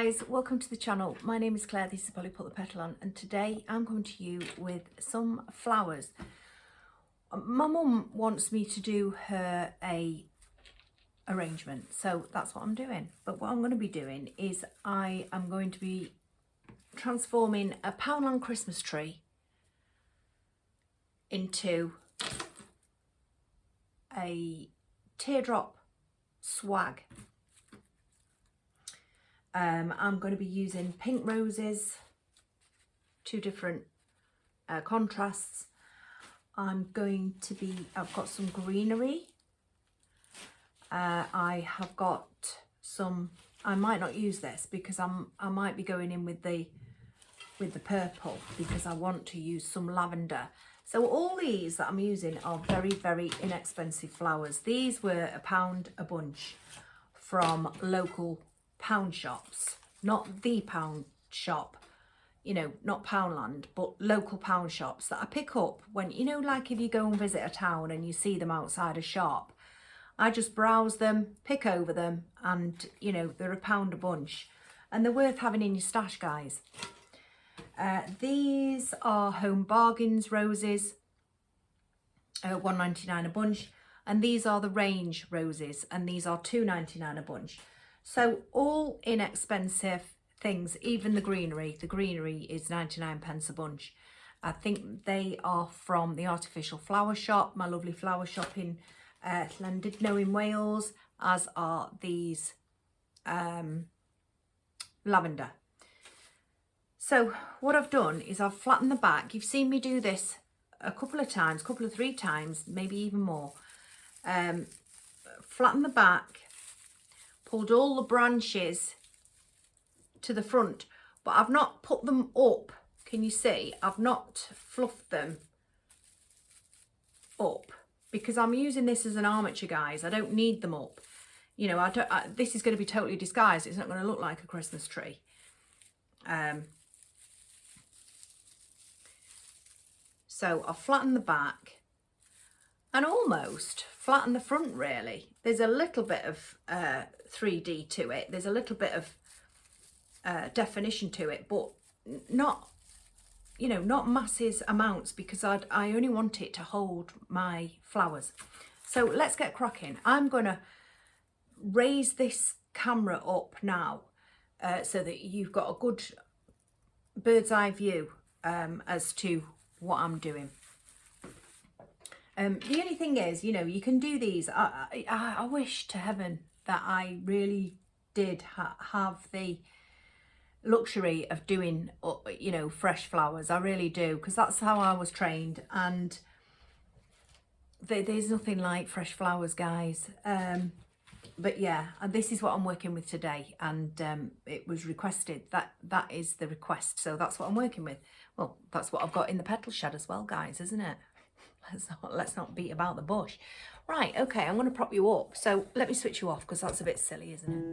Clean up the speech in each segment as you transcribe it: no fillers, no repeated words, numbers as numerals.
guys, welcome to the channel. My name is Claire, this is Polly Put the Petal on, and today I'm coming to you with some flowers. My mum wants me to do her a arrangement, so that's what I'm doing. But what I'm going to be doing is I am going to be transforming a Poundland Christmas tree into a teardrop swag. I'm going to be using pink roses, two different contrasts. I've got some greenery. I have got some, I might not use this because I might be going in with the purple because I want to use some lavender. So all these that I'm using are very, very inexpensive flowers. These were £1 a bunch from local pound shops, not the pound shop, you know, not Poundland, but local pound shops that I pick up when, you know, like if you go and visit a town and you see them outside a shop, I just browse them, pick over them, and you know, they're £1 a bunch and they're worth having in your stash, guys. These are Home Bargains roses, £1.99 a bunch, and these are the Range roses, and these are £2.99 a bunch. So all inexpensive things, even the greenery. The greenery is 99p a bunch. I think they are from the Artificial Flower Shop, my lovely flower shop in Llandudno in Wales, as are these lavender. So what I've done is I've flattened the back. You've seen me do this a couple of times, three times, maybe even more. Flatten the back, pulled all the branches to the front, but I've not put them up. Can you see? I've not fluffed them up because I'm using this as an armature, guys. I don't need them up. You know, this is going to be totally disguised. It's not going to look like a Christmas tree. So I've flattened the back and almost flatten the front, really. There's a little bit of 3D to it. There's a little bit of definition to it, but not, you know, not massive amounts because I only want it to hold my flowers. So let's get cracking. I'm going to raise this camera up now so that you've got a good bird's eye view as to what I'm doing. The only thing is, you know, you can do these. I wish to heaven that I really did have the luxury of doing, you know, fresh flowers. I really do, because that's how I was trained, and there's nothing like fresh flowers, guys. But yeah, and this is what I'm working with today, and it was requested. That is the request, so that's what I'm working with. Well, that's what I've got in the petal shed as well, guys, isn't it? Let's not beat about the bush. Right, okay, I'm going to prop you up. So let me switch you off because that's a bit silly, isn't it?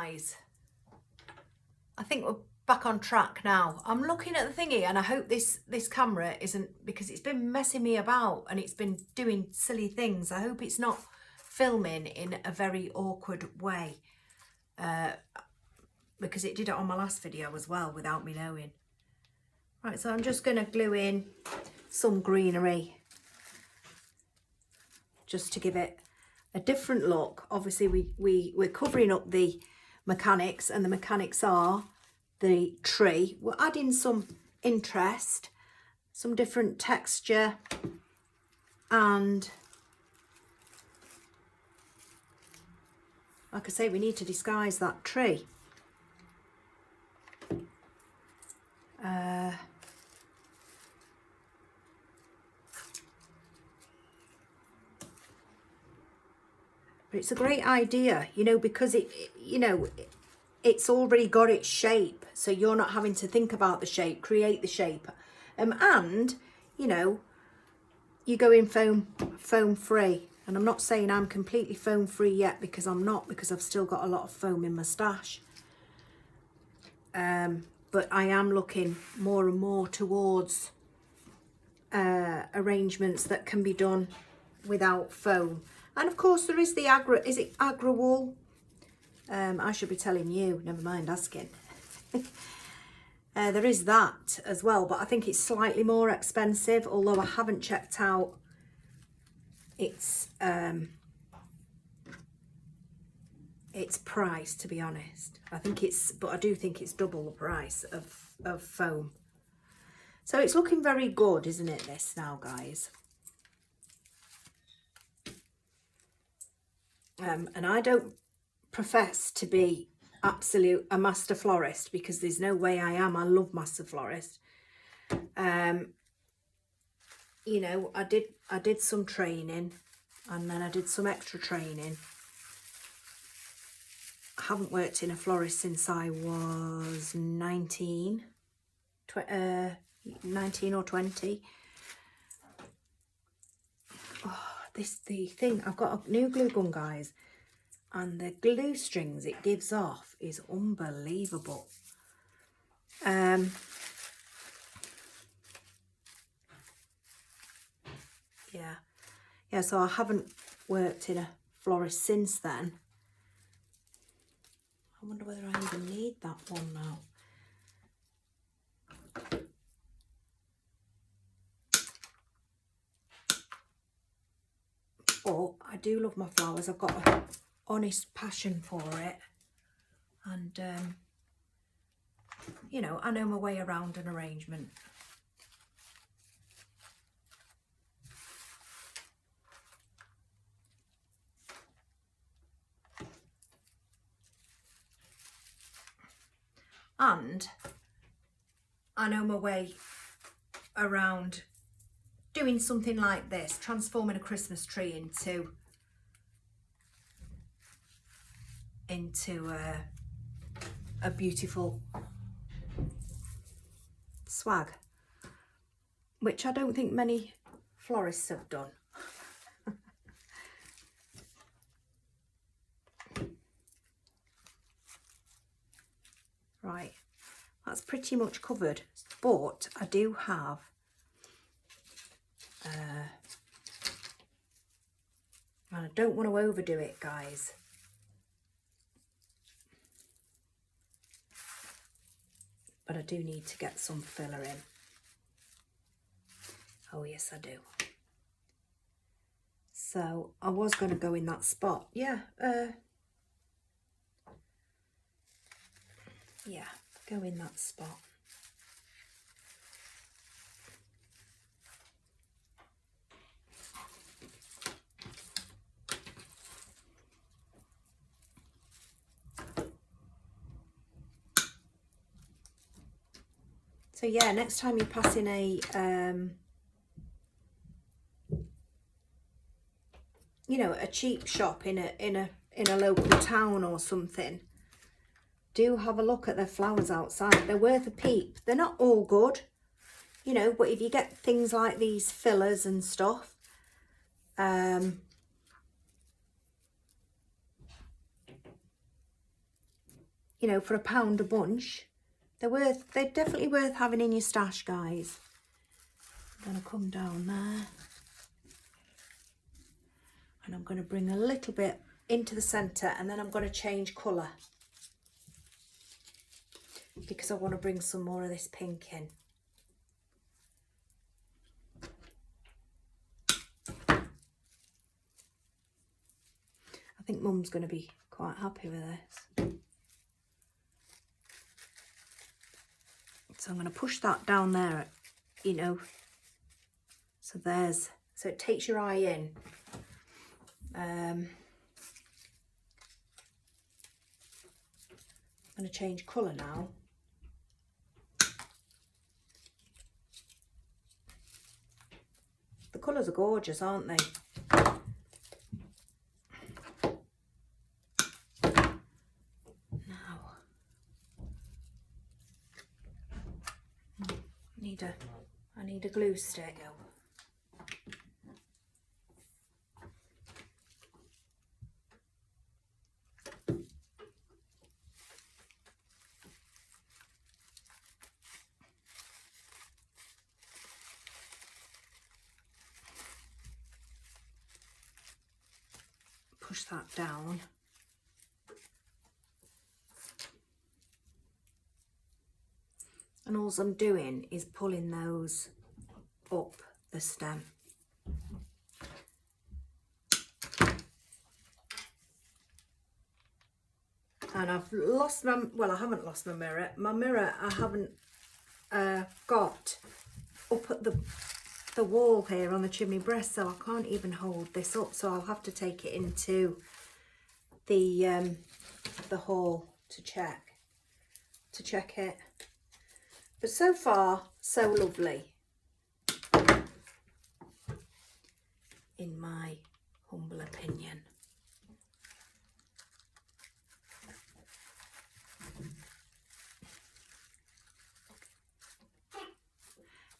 guys, I think we're back on track now. I'm looking at the thingy and I hope this camera isn't, because it's been messing me about and it's been doing silly things. I hope it's not filming in a very awkward way, because it did it on my last video as well without me knowing. Right, so I'm just going to glue in some greenery just to give it a different look. Obviously we're covering up the mechanics, and the mechanics are the tree. We're adding some interest, some different texture, and like I say, we need to disguise that tree. But it's a great idea, you know, because it's already got its shape, so you're not having to think about the shape, create the shape. And, you know, you go in foam free. And I'm not saying I'm completely foam free yet, because I'm not, because I've still got a lot of foam in my stash. But I am looking more and more towards arrangements that can be done without foam. And of course there is the is it Agra wool? I should be telling you, never mind asking. There is that as well, but I think it's slightly more expensive, although I haven't checked out its price, to be honest. But I do think it's double the price of foam. So it's looking very good, isn't it, this now, guys? And I don't profess to be a master florist, because there's no way I am. I love master florist. You know, I did some training, and then I did some extra training. I haven't worked in a florist since I was 19 or 20. Oh, the thing, I've got a new glue gun, guys, and the glue strings it gives off is unbelievable. Yeah, so I haven't worked in a florist since then. I wonder whether I even need that one now. But I do love my flowers. I've got an honest passion for it. And, you know, I know my way around an arrangement. And I know my way around doing something like this, transforming a Christmas tree into a beautiful swag, which I don't think many florists have done. Right, that's pretty much covered, but I do have and I don't want to overdo it, guys. But I do need to get some filler in. Oh yes, I do. So I was going to go in that spot. Yeah, go in that spot. So yeah, next time you're passing a you know, a cheap shop in a local town or something, do have a look at their flowers outside. They're worth a peep. They're not all good, you know, but if you get things like these fillers and stuff, you know, for £1 a bunch. They're definitely worth having in your stash, guys. I'm going to come down there. And I'm going to bring a little bit into the centre, and then I'm going to change colour. Because I want to bring some more of this pink in. I think Mum's going to be quite happy with this. So I'm going to push that down there, you know. So it takes your eye in. I'm going to change colour now. The colours are gorgeous, aren't they? Now, I need a glue stick. Push that down. And all I'm doing is pulling those up the stem. And I've lost my, well, I haven't lost my mirror. My mirror I haven't got up at the wall here on the chimney breast, so I can't even hold this up, so I'll have to take it into the hall to check it. But so far, so lovely, in my humble opinion.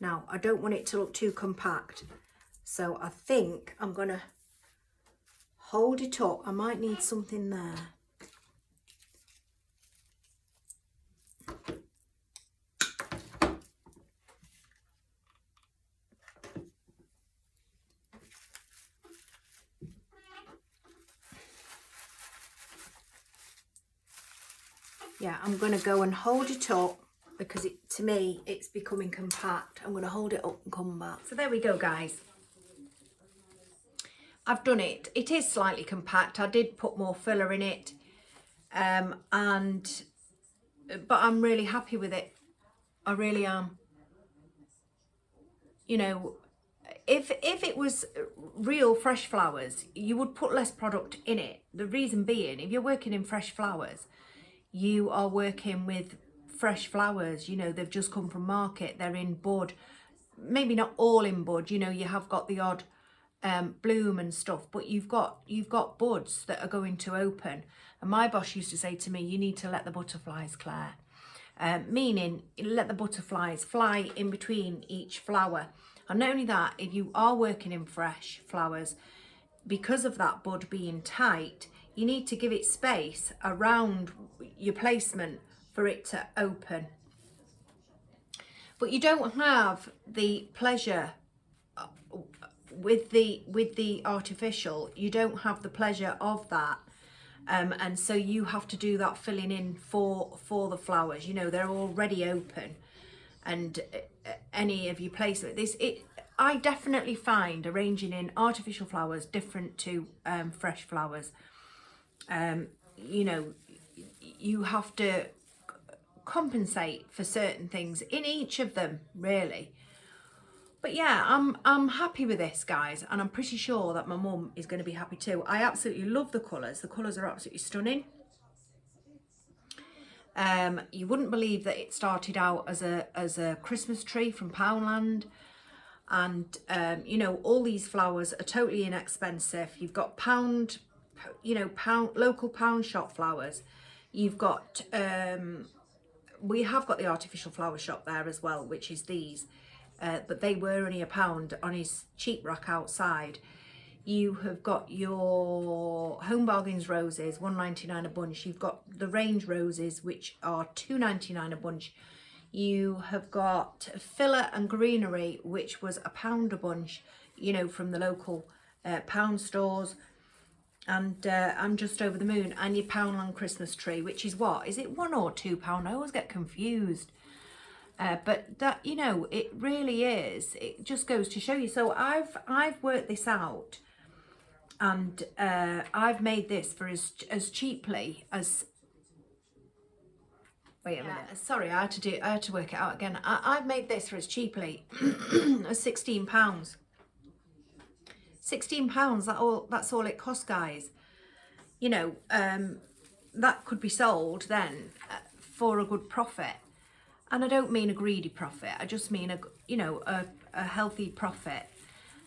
Now, I don't want it to look too compact, so I think I'm going to hold it up. I might need something there. Yeah, I'm going to go and hold it up, because to me it's becoming compact. I'm going to hold it up and come back. So there we go, guys. I've done it. It is slightly compact. I did put more filler in it, but I'm really happy with it. I really am. You know, if it was real fresh flowers, you would put less product in it. The reason being, if you're working in fresh flowers, you are working with fresh flowers. You know, they've just come from market, they're in bud, maybe not all in bud, you know, you have got the odd bloom and stuff, but you've got buds that are going to open. And my boss used to say to me, you need to let the butterflies, Claire, meaning let the butterflies fly in between each flower. And not only that, if you are working in fresh flowers, because of that bud being tight, you need to give it space around your placement for it to open. But you don't have the pleasure with the artificial. You don't have the pleasure of that, and so you have to do that filling in for the flowers. You know, they're already open, and any of your placement, I definitely find arranging in artificial flowers different to fresh flowers. You know, you have to compensate for certain things in each of them, really. But yeah, I'm happy with this, guys, and I'm pretty sure that my mum is going to be happy too. I absolutely love the colours. The colours are absolutely stunning. You wouldn't believe that it started out as a Christmas tree from Poundland. And you know, all these flowers are totally inexpensive. You've got local pound shop flowers. You've got we have got the artificial flower shop there as well, which is these, but they were only £1 on his cheap rack outside. You have got your Home Bargains roses, £1.99 a bunch. You've got the range roses, which are £2.99 a bunch. You have got filler and greenery, which was £1 a bunch, you know, from the local pound stores. And I'm just over the moon. And your Poundland Christmas Tree, which is what? Is it £1 or £2? I always get confused. But that, you know, it really is. It just goes to show you. So I've worked this out, and I've made this for as cheaply as. Wait a minute. Sorry, I had to work it out again. I've made this for as cheaply as £16. £16. That's all it costs, guys. You know, that could be sold then for a good profit. And I don't mean a greedy profit. I just mean a healthy profit.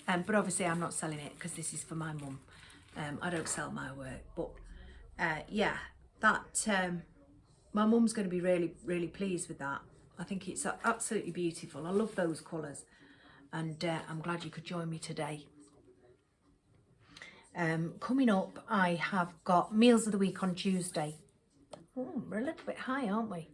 But obviously I'm not selling it because this is for my mum. I don't sell my work. But yeah, that my mum's going to be really, really pleased with that. I think it's absolutely beautiful. I love those colours. And I'm glad you could join me today. Coming up, I have got Meals of the Week on Tuesday. Oh, we're a little bit high, aren't we?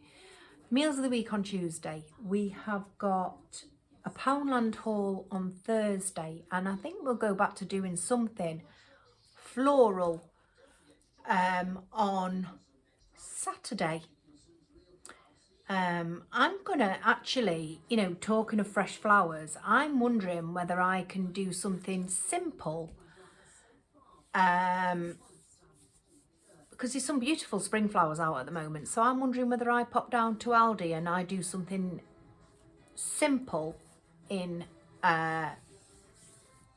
Meals of the Week on Tuesday. We have got a Poundland Haul on Thursday, and I think we'll go back to doing something floral on Saturday. I'm gonna actually, you know, talking of fresh flowers, I'm wondering whether I can do something simple, because there's some beautiful spring flowers out at the moment. So I'm wondering whether I pop down to Aldi and I do something simple in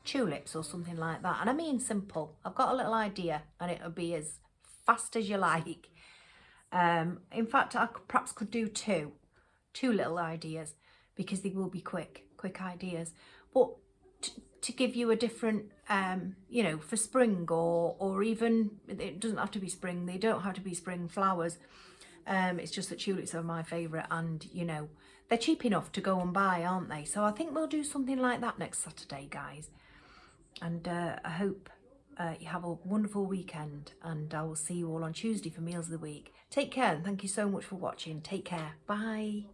tulips or something like that. And I mean simple. I've got a little idea, and it'll be as fast as you like. In fact, I perhaps could do two little ideas, because they will be quick ideas. But to give you a different, you know, for spring, or even, it doesn't have to be spring, they don't have to be spring flowers. It's just that tulips are my favourite, and, you know, they're cheap enough to go and buy, aren't they? So I think we'll do something like that next Saturday, guys. And I hope you have a wonderful weekend, and I will see you all on Tuesday for Meals of the Week. Take care, and thank you so much for watching. Take care. Bye.